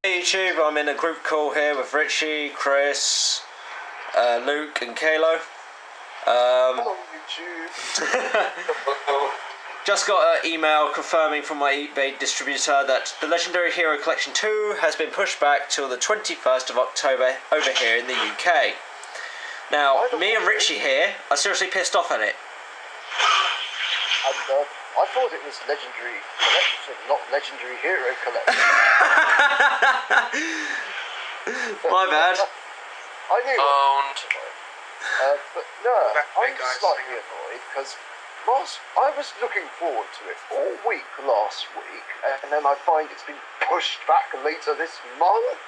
Hey YouTube, I'm in a group call here with Richie, Chris, Luke and Kalo. Hello YouTube. Just got an email confirming from my eBay distributor that the Legendary Hero Collection 2 has been pushed back till the 21st of October over here in the UK. Now, me and Richie here are seriously pissed off at it. And I thought it was Legendary Collection, not Legendary Hero Collection. My bad. I knew. Owned. But no, I'm slightly annoyed because I was looking forward to it all week last week, and then I find it's been pushed back later this month.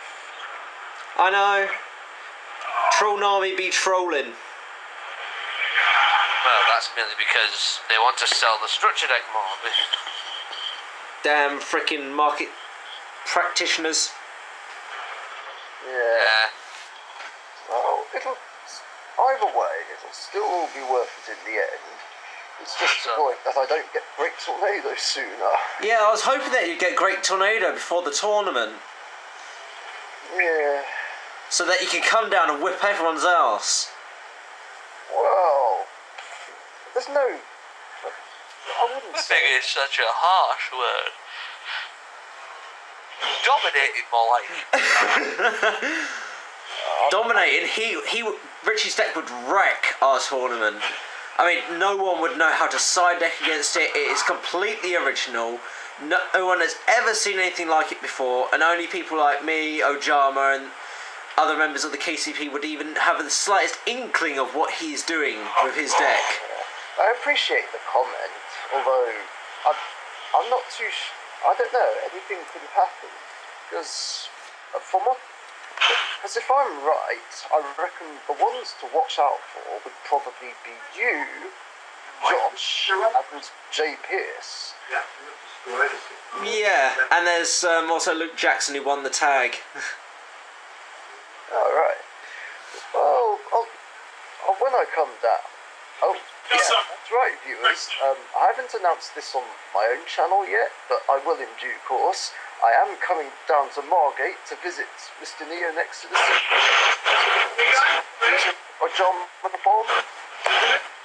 I know. TrollNami be trolling. Well, that's merely because they want to sell the structure deck more. Damn frickin' market practitioners. Yeah. Well, either way, it'll still all be worth it in the end. It's just annoying that I don't get Great Tornado sooner. Yeah, I was hoping that you'd get Great Tornado before the tournament. Yeah. So that you can come down and whip everyone's ass. Well, there's no... I wouldn't I say... think it's such a harsh word. Dominated more like. Dominating. Richie's deck would wreck our tournament. I mean, no one would know how to side deck against it. It is completely original. No one has ever seen anything like it before, and only people like me, Ojama, and other members of the KCP would even have the slightest inkling of what he's doing with his deck. I appreciate the comment, although I'm not too I don't know, anything could have happened. Because if I'm right, I reckon the ones to watch out for would probably be you, Josh, and Jay Pierce. Yeah, and there's also Luke Jackson who won the tag. Alright. Well, when I come down... Oh, yeah, that's right, viewers. I haven't announced this on my own channel yet, but I will in due course. I am coming down to Margate to visit Mr. NeoNexudus. Or John with the bomb.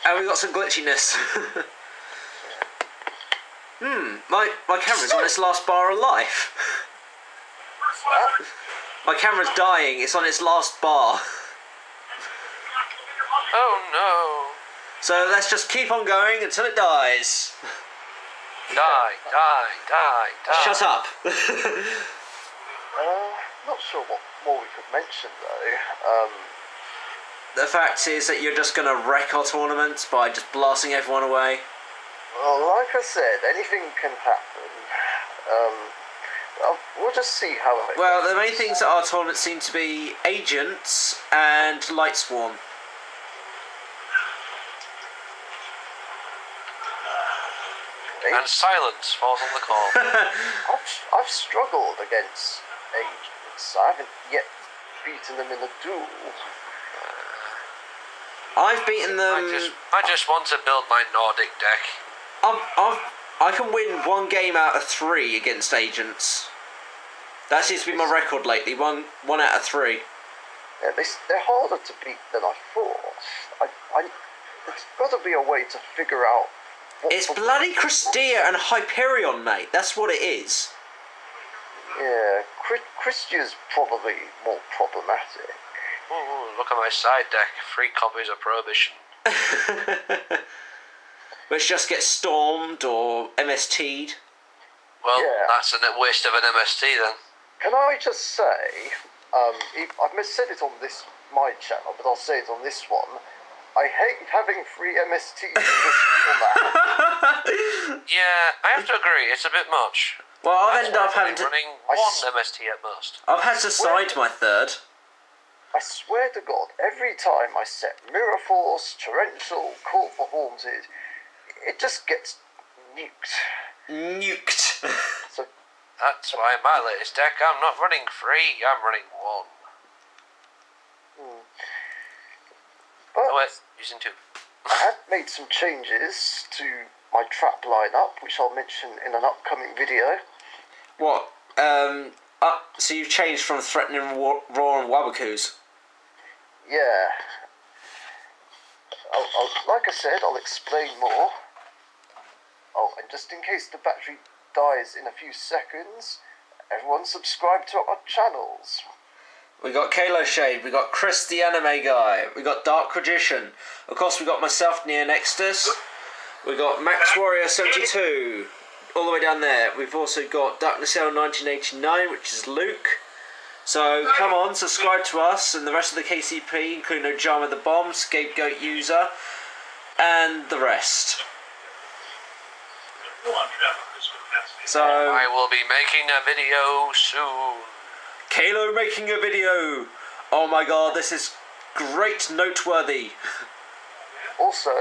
And we got some glitchiness. My camera's on its last bar of life. My camera's dying, it's on its last bar. Oh no. So let's just keep on going until it dies. Die. Shut up. Not sure what more we could mention though. The fact is that you're just going to wreck our tournaments by just blasting everyone away. Well, like I said, anything can happen. We'll just see how it goes. Well, the main things at our tournament seem to be Agents and Light Swarm. And silence falls on the call. I've struggled against Agents. I haven't yet beaten them in a duel. I've beaten them... I just want to build my Nordic deck. I can win 1 game out of 3 against Agents. That seems to be my record lately, one out of 3. Yeah, they're harder to beat than I thought. There's got to be a way to figure out... It's bloody Christia and Hyperion, mate. That's what it is. Yeah, Christia's probably more problematic. Ooh, look at my side deck. 3 copies of Prohibition. Which just gets stormed or MST'd. Well, yeah. That's a waste of an MST then. Can I just say, I've said it on my channel, but I'll say it on this one. I hate having 3 MSTs in this format. Yeah, I have to agree, it's a bit much. Well, I've ended up having to... running 1 MST at most. I've had to side my 3rd. I swear to God, every time I set Mirror Force, Torrential, Call for Haunted, it just gets nuked. So that's why my latest deck, I'm not running 3, I'm running 1. But oh wait, using 2. I have made some changes to my trap lineup, which I'll mention in an upcoming video. What? So you've changed from threatening Raw and Wabakoos. Yeah. Like I said, I'll explain more. Oh, and just in case the battery dies in a few seconds, everyone subscribe to our channels. We got Kalo Shade, we got Chris the anime guy, we got Dark Magician, of course we got myself, NeoNexudus, we got Max Warrior 72, all the way down there. We've also got Darkness L 1989, which is Luke. So come on, subscribe to us and the rest of the KCP, including Ojama the Bomb, Scapegoat User, and the rest. So I will be making a video soon. Kalo making a video. Oh my god, this is great, noteworthy. Also,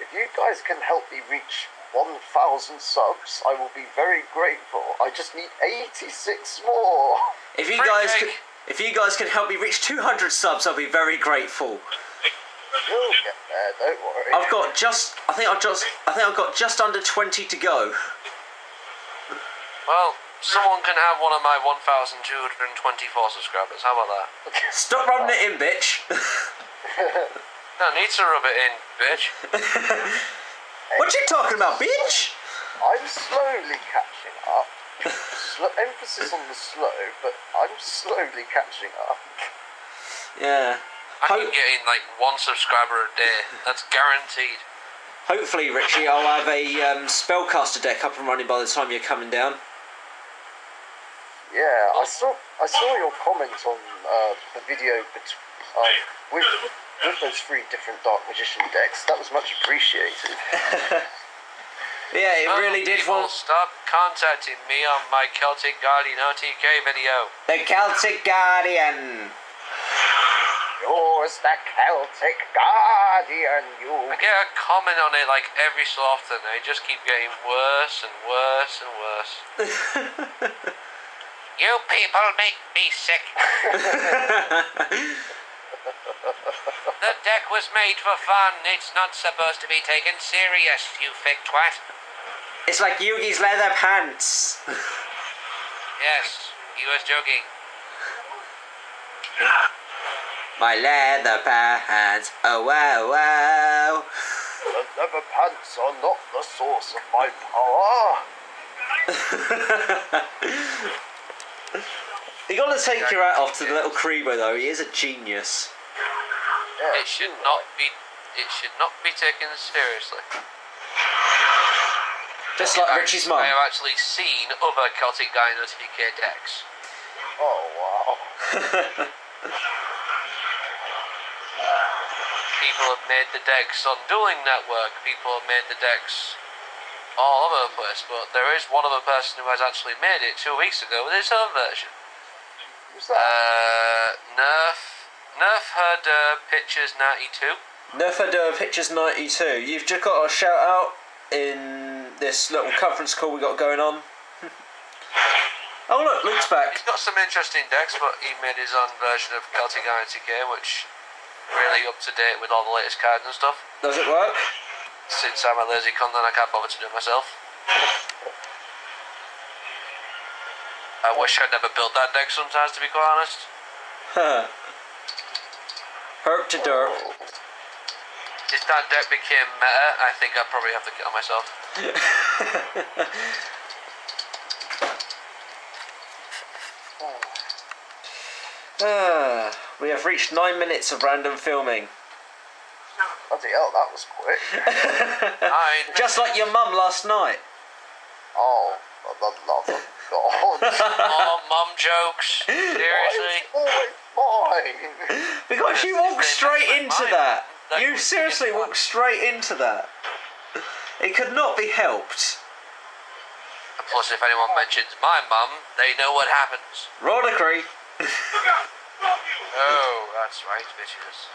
if you guys can help me reach 1,000 subs, I will be very grateful. I just need 86 more. If you guys can help me reach 200 subs, I'll be very grateful. You'll get there, don't worry. I think I've got just under 20 to go. Well, someone can have one of my 1,224 subscribers. How about that? Stop rubbing it in, bitch. No need to rub it in, bitch. What you talking about, bitch? I'm slowly catching up. Emphasis on the slow, but I'm slowly catching up. Yeah. I'm getting like 1 subscriber a day. That's guaranteed. Hopefully, Richie, I'll have a spellcaster deck up and running by the time you're coming down. Yeah, I saw your comment on the video with those 3 different Dark Magician decks. That was much appreciated. Yeah, it really did. Stop contacting me on my Celtic Guardian OTK video. The Celtic Guardian. Yours, the Celtic Guardian. I get a comment on it like every so often. They just keep getting worse and worse and worse. You people make me sick. The deck was made for fun. It's not supposed to be taken serious, you fake twat. It's like Yugi's leather pants. Yes, he was joking. My leather pants. Oh wow wow. The leather pants are not the source of my power. You gotta take your hat off to the little Creeper though. He is a genius. Yeah, It should not be taken seriously. Just like Richie's mum. I have actually seen other Celtic Guardian OTK decks. Oh wow. People have made the decks on Dueling Network. People have made the decks all over the place. But there is one other person who has actually made it 2 weeks ago with his own version. Who's that? Nerf heard Pictures 92. Nerf Heard Pictures 92. You've just got a shout out in this little conference call we got going on. Oh look, Luke's back. He's got some interesting decks, but he made his own version of Celtic Guardian TK, which really up to date with all the latest cards and stuff. Does it work? Since I'm a lazy cunt, then I can't bother to do it myself. I wish I'd never built that deck sometimes, to be quite honest. Huh. Herp to derp. If that deck became meta, I think I'd probably have to kill myself. We have reached 9 minutes of random filming. Bloody hell, that was quick. Just like your mum last night. Oh, for the love of God. Oh, mum jokes. Seriously? Fine. Because you walked straight into that. You seriously walked straight into that. It could not be helped. Plus, if anyone mentions my mum, they know what happens. Rodicry. Oh, that's right, bitches.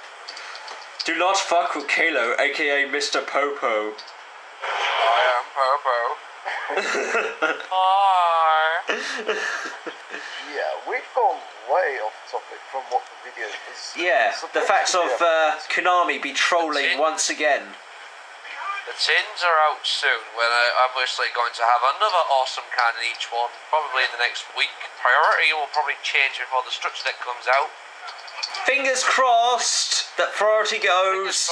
Do not fuck with Kalo, aka Mr. Popo. I am Popo. Hi. Yeah, we've gone way off topic from what the video is. Yeah, the facts of supposed to be about. Konami be trolling once again. The tins are out soon. We're obviously going to have another awesome can in each one, probably in the next week. Priority will probably change before the structure deck comes out. Fingers crossed that priority goes.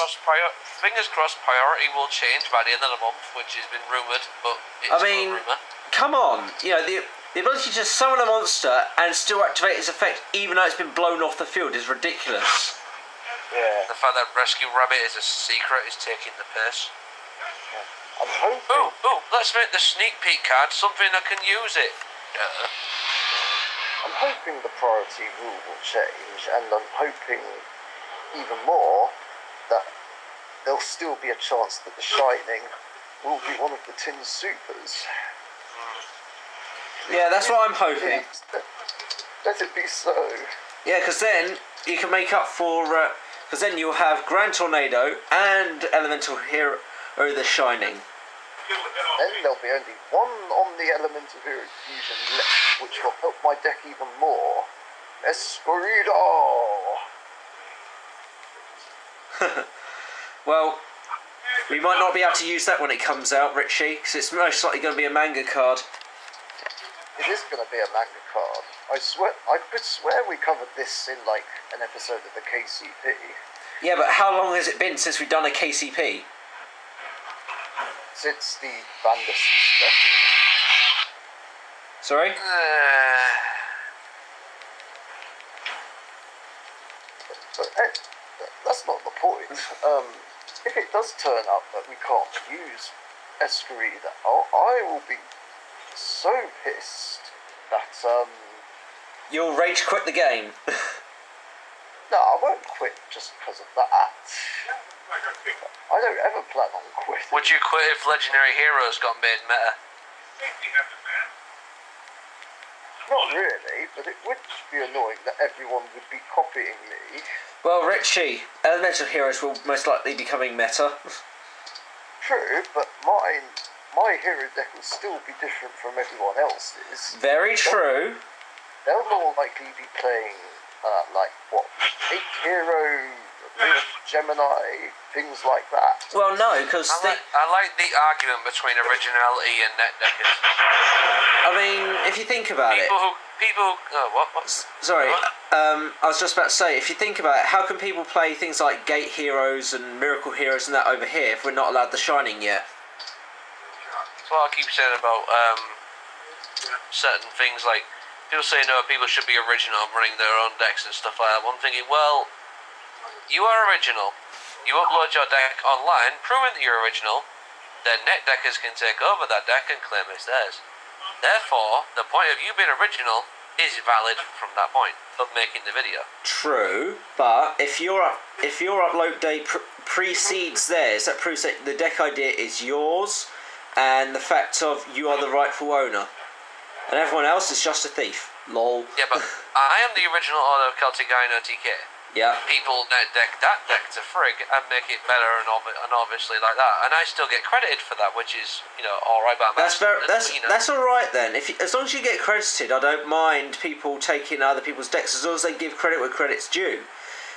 Fingers crossed, priority will change by the end of the month, which has been rumoured, but it's I mean, a rumour. come on, you know, the ability to summon a monster and still activate its effect even though it's been blown off the field is ridiculous. Yeah. The fact that Rescue Rabbit is a secret is taking the piss. I'm hoping. Oh, let's make the sneak peek card something that can use it. I'm hoping the priority rule will change, and I'm hoping even more that there'll still be a chance that the Shining will be one of the Tin Supers. Yeah, that's what I'm hoping. Let it be so. Yeah, because then you can make up for... Because then you'll have Grand Tornado and Elemental Hero the Shining. Then there'll be only one on the Elemental Hero fusion left, which will help my deck even more. Escorido! Well, we might not be able to use that when it comes out, Richie, because it's most likely going to be a manga card. It is going to be a manga card. I could swear we covered this in like an episode of the KCP. Yeah, but how long has it been since we've done a KCP? Since the Vandus special. Sorry? But that's not the point. If it does turn out that we can't use Escorido, I will be so pissed that You'll rage quit the game. no, I won't quit just because of that. I don't ever plan on quitting. Would you quit if Legendary Heroes got made meta? Not really, but it would be annoying that everyone would be copying me. Well, Richie, Elemental Heroes will most likely be coming meta. True, but my hero deck will still be different from everyone else's. Very true. They'll more likely be playing, like, what, 8 hero, Gemini, things like that. Well, no, because I like the argument between originality and net deckers. I mean, if you think about it... What? Sorry, I was just about to say, if you think about it, how can people play things like Gate Heroes and Miracle Heroes and that over here if we're not allowed the Shining yet? That's what I keep saying about certain things, like, people say no, people should be original and running their own decks and stuff like that. I'm thinking, well, you are original. You upload your deck online, proving that you're original, then net deckers can take over that deck and claim it's theirs. Therefore, the point of you being original is valid from that point of making the video. True, but if your upload date precedes theirs, that proves that the deck idea is yours, and the fact of you are the rightful owner, and everyone else is just a thief. Lol. Yeah, but I am the original Order of Celtic Guy in OTK. Yeah. People net deck that deck to frig and make it better and obviously like that, and I still get credited for that, which is, you know, all right by my standards, that's all right then. As long as you get credited, I don't mind people taking other people's decks as long as they give credit where credit's due.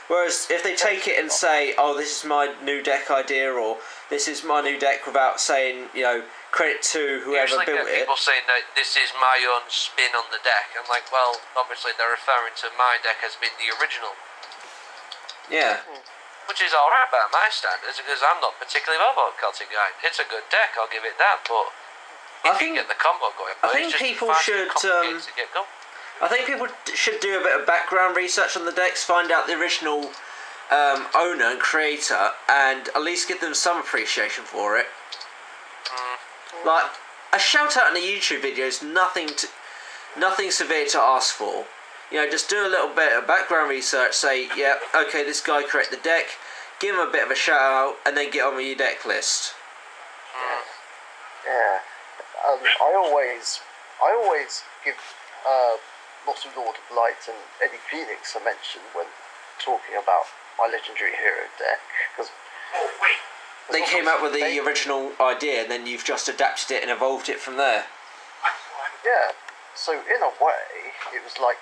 Whereas if they take it and say, "Oh, this is my new deck idea," or "This is my new deck," without saying, you know, credit to whoever built it. People saying that this is my own spin on the deck. I'm like, well, obviously they're referring to my deck as being the original. Yeah. Which is alright by my standards, because I'm not particularly well about Celtic Guide. It's a good deck, I'll give it that, but if you get the combo going, I think people should do a bit of background research on the decks, find out the original owner and creator, and at least give them some appreciation for it. Like, a shout out in a YouTube video is nothing severe to ask for. You know, just do a little bit of background research, say, yeah, okay, this guy created the deck, give him a bit of a shout out, and then get on with your deck list. Yeah. I always give Lost Lord of Light and Eddie Phoenix a mention when talking about my Legendary Hero deck, because they came up with the original idea, and then you've just adapted it and evolved it from there. Yeah. So in a way, it was like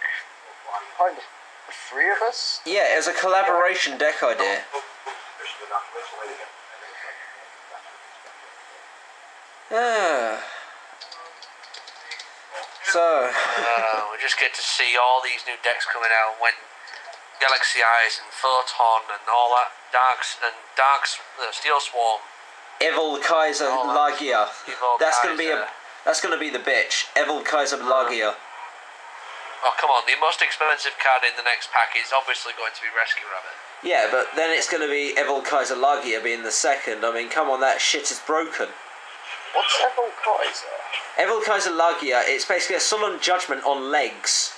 kind of the three of us. Yeah, it was a collaboration deck idea. So, we just get to see all these new decks coming out when Galaxy Eyes and Photon and all that, Steel Swarm. Evil Kaiser all that Lagia. Evil That's Kaiser. that's gonna be the bitch. Evil Kaiser Lagia. Oh, come on, the most expensive card in the next pack is obviously going to be Rescue Rabbit. Yeah, but then it's gonna be Evil Kaiser Lagia being the second. I mean, come on, that shit is broken. What's Evil Kaiser? Evil Kaiser Lagia, it's basically a Solemn Judgment on legs.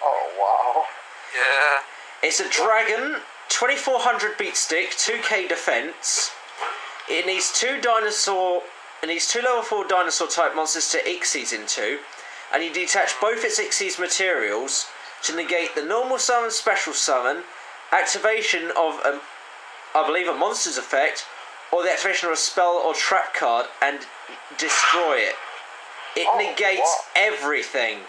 Oh, wow. Yeah. It's a dragon, 2400 beat stick, 2k defense. It needs two level 4 dinosaur type monsters to Ixies into, and you detach both its Ixies materials to negate the normal summon, special summon, activation of I believe a monster's effect, or the activation of a spell or trap card, and destroy it. It negates everything.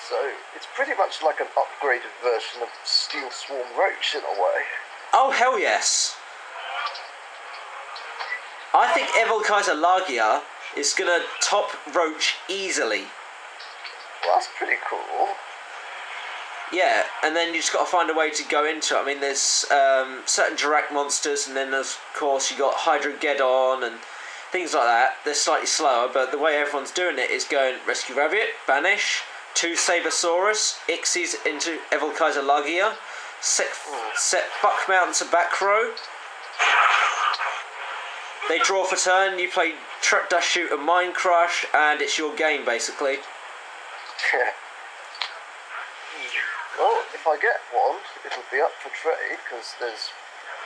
So, it's pretty much like an upgraded version of Steel Swarm Roach in a way. Oh, hell yes. I think Evil Kaiser Lagia is going to top Roach easily. Well, that's pretty cool. Yeah, and then you just got to find a way to go into it. I mean, there's certain Dirac monsters, and then of course you got Hydrogeddon and things like that. They're slightly slower, but the way everyone's doing it is going Rescue Rabbit, Banish, 2 Sabersaurus, Ixies into Evil Kaiser Lagia, set Buck Mountain to back row. They draw for turn, you play Trap Dash Shoot and Mind Crush, and it's your game basically. Well, if I get one, it'll be up for trade, because there's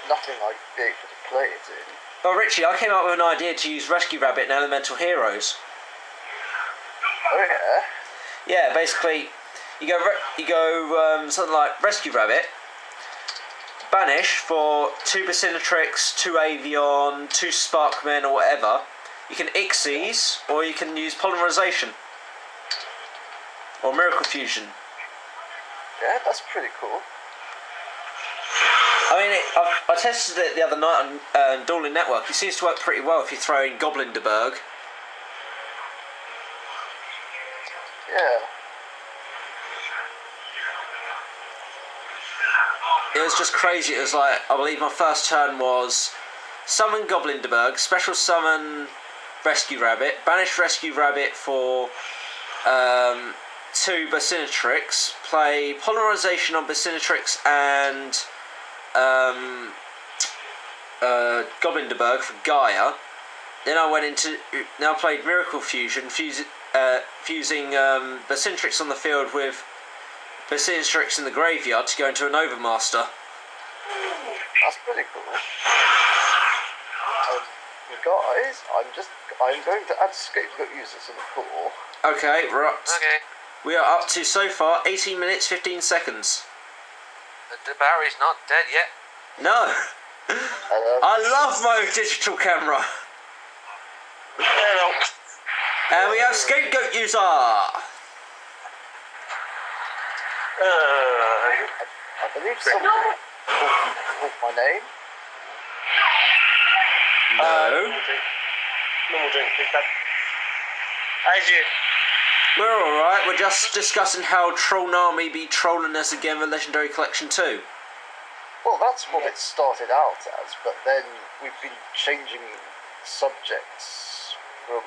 nothing I'd be able to play it in. Oh, Richie, I came up with an idea to use Rescue Rabbit and Elemental Heroes. Oh, yeah? Yeah, basically, you go something like Rescue Rabbit, Banish for 2 Basinatrix, 2 Avion, 2 Sparkmen or whatever. You can Ixies, or you can use Polymerization. Or Miracle Fusion. Yeah, that's pretty cool. I mean, I tested it the other night on Dueling Network. It seems to work pretty well if you throw in Goblinderberg. Yeah. It was just crazy. It was like, I believe my first turn was summon Goblinderberg, special summon Rescue Rabbit, banish Rescue Rabbit for 2 Basinatrix, play Polymerization on Basinatrix and Goblinderberg for Gaia. Then I went into, now played Miracle Fusion, fusing Basinatrix on the field with Basinatrix in the graveyard to go into an Overmaster. That's pretty cool. Guys, I'm going to add scapegoat users in the pool. Okay, we're up. Okay. We are up to so far 18 minutes 15 seconds. The battery's not dead yet. No. I love my digital camera. And we have scapegoat user. I believe someone called my name. No. Normal drink, please, Dad. How's you? We're alright, we're just discussing how TrollNami be trolling us again with Legendary Collection 2. Well, that's what it started out as, but then we've been changing subjects from...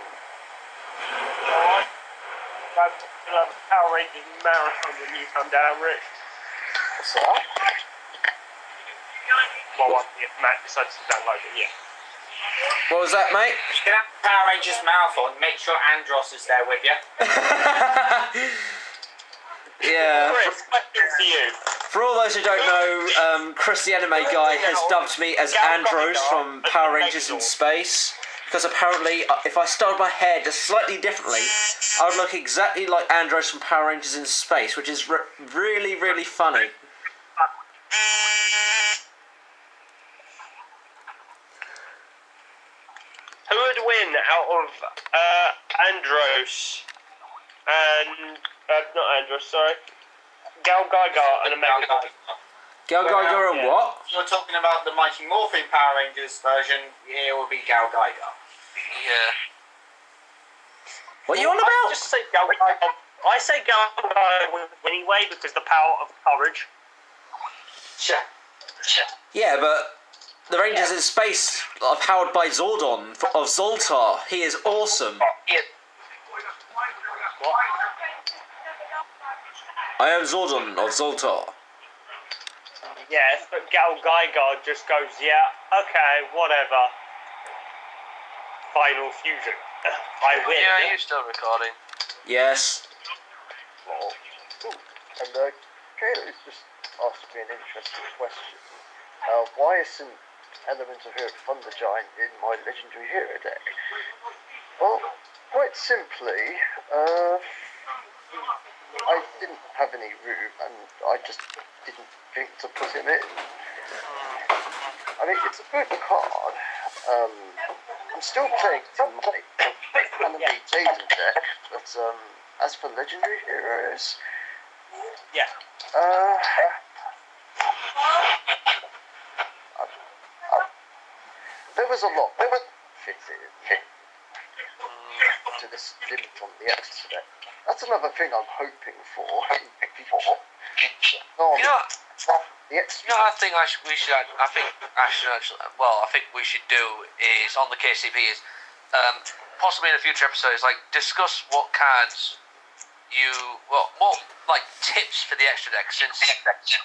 Power Rangers marathon when you come down, Rick. What's that? Well, if Matt decides to download it, yeah. What was that, mate? You can have Power Rangers Marathon, make sure Andros is there with you. Yeah. Chris, question to you. For all those who don't know, Chris the anime guy has dubbed me as Andros from Power Rangers in Space. Because apparently, if I styled my hair just slightly differently, I would look exactly like Andros from Power Rangers in Space, which is really, really funny. Who would win out of Andros and not Andros, sorry, Gal Gaiga and Omega? Gal Gaiga and what? You're talking about the Mighty Morphin Power Rangers version, here will be Gal Gaiga. Yeah. What are you on I about? just say Galgai. I say Galgai wins anyway because the power of courage. Yeah, but the Rangers in space are powered by Zordon of Zoltar. He is awesome. I am Zordon of Zoltar. Yes, but Galgai just goes, yeah, okay, whatever. Final fusion. I win. Yeah, you're still recording. Yes. Oh, ooh. And Kayla's just asked me an interesting question. Why isn't Element of Hero Thunder Giant in my Legendary Hero deck? Well, quite simply, I didn't have any room and I just didn't think to put him in. I mean, it's a good card. I'm still playing my Konami Jaden deck, but as for Legendary Heroes, Yeah. there was a lot that fitted to this limit on the extra deck. That's another thing I'm hoping for in the future. You know, The extra. I think I think we should do is on the KCP is possibly in a future episode is like discuss what cards what like tips for the extra deck since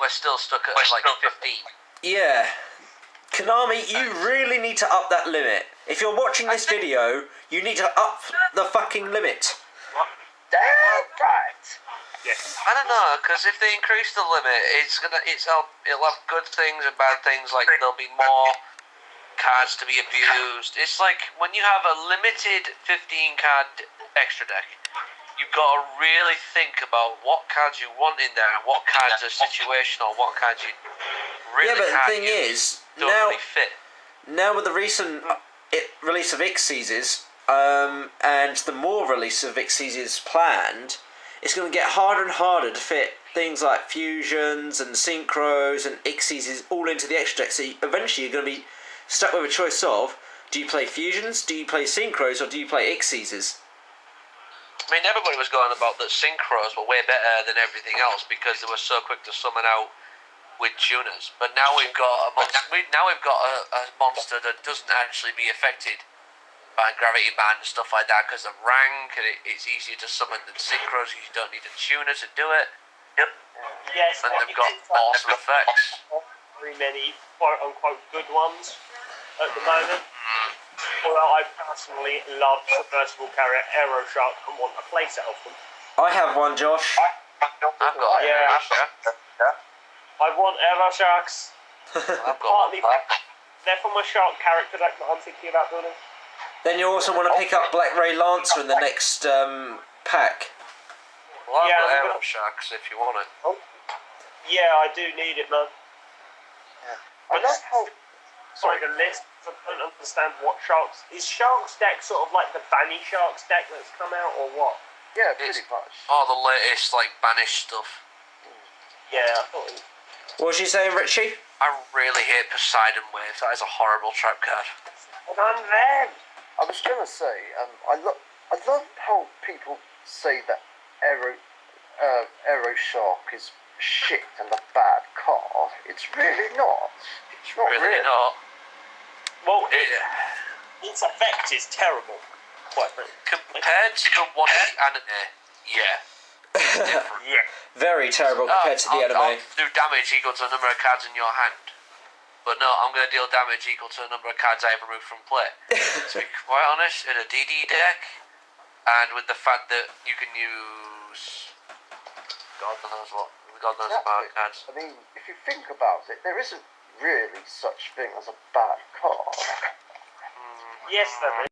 we're still stuck at like 15. Yeah. Konami, you really need to up that limit. If you're watching this video, you need to up the fucking limit. Damn right. Yes. I don't know, because if they increase the limit, it'll have good things and bad things. Like there'll be more cards to be abused. It's like when you have a limited 15 card extra deck, you've got to really think about what cards you want in there, and what cards are situational, what cards you really Yeah, but the can't thing use, is, don't now really fit. now with the recent release of Xyzes, and the more release of Xyzes planned, it's going to get harder and harder to fit things like fusions and synchros and Xyzes all into the extra deck. So eventually you're going to be stuck with a choice of, do you play fusions, do you play synchros, or do you play Xyzes? I mean, everybody was going about that synchros were way better than everything else because they were so quick to summon out with tuners. But now we've got a monster that doesn't actually be affected by gravity band and stuff like that because of rank, and it's easier to summon than synchros because you don't need a tuner to do it. Yep. Yes. And they've got awesome effects. Very many quote unquote good ones at the moment. Although I personally love Submersible Carrier Aero Shark and want a playset of them. I have one, Josh. I've got I want Aero Sharks. I've got Partly one. they're from my shark character deck that I'm thinking about building. Then you also want to pick up Black Ray Lancer in the next pack. Well, I've Yeah, got I'm Aero gonna- Sharks if you want it. Yeah, I do need it, man. I like how. Sorry, the list. I don't understand what Sharks is. Sharks deck sort of like the Banny Sharks deck that's come out, or what? Yeah, pretty much. Oh, the latest like banished stuff. Yeah, I thought. What was you saying, Richie? I really hate Poseidon Wave. That is a horrible trap card. I'm there. I was gonna say, I love how people say that Aero Shark is shit and a bad card. It's really not. It's not Really not. Well, its effect is terrible. Quite frankly. Compared to the one in the anime, yeah. Different. Yeah. Very terrible compared to the I'll anime. do damage equal to the number of cards in your hand. But no, I'm going to deal damage equal to the number of cards I have removed from play. To be quite honest, in a DD deck, and with the fact that you can use God knows what, God knows about cards. I mean, if you think about it, there isn't really such thing as a bad card. Yes, there is.